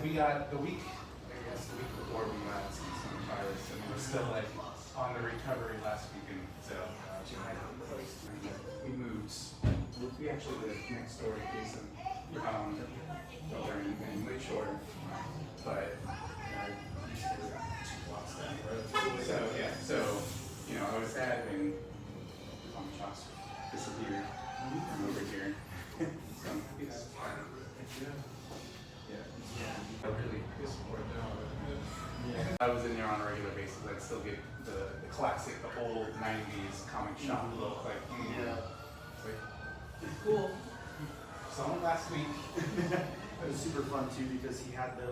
we got the week before we got some virus, and we were still like on the recovery last week, and so we moved. We actually lived next door to Jason, over in Lakeshore, but used to live 2 blocks down the road. So yeah, so you know, I was sad when Tom Shots disappeared from over here. So I'm happy that's part of it. Yeah. I really support them. I was in there on a regular basis. I'd still get the classic, the old 90s comic shop look. Like, it's cool. Saw him last week. It was super fun too because he had the.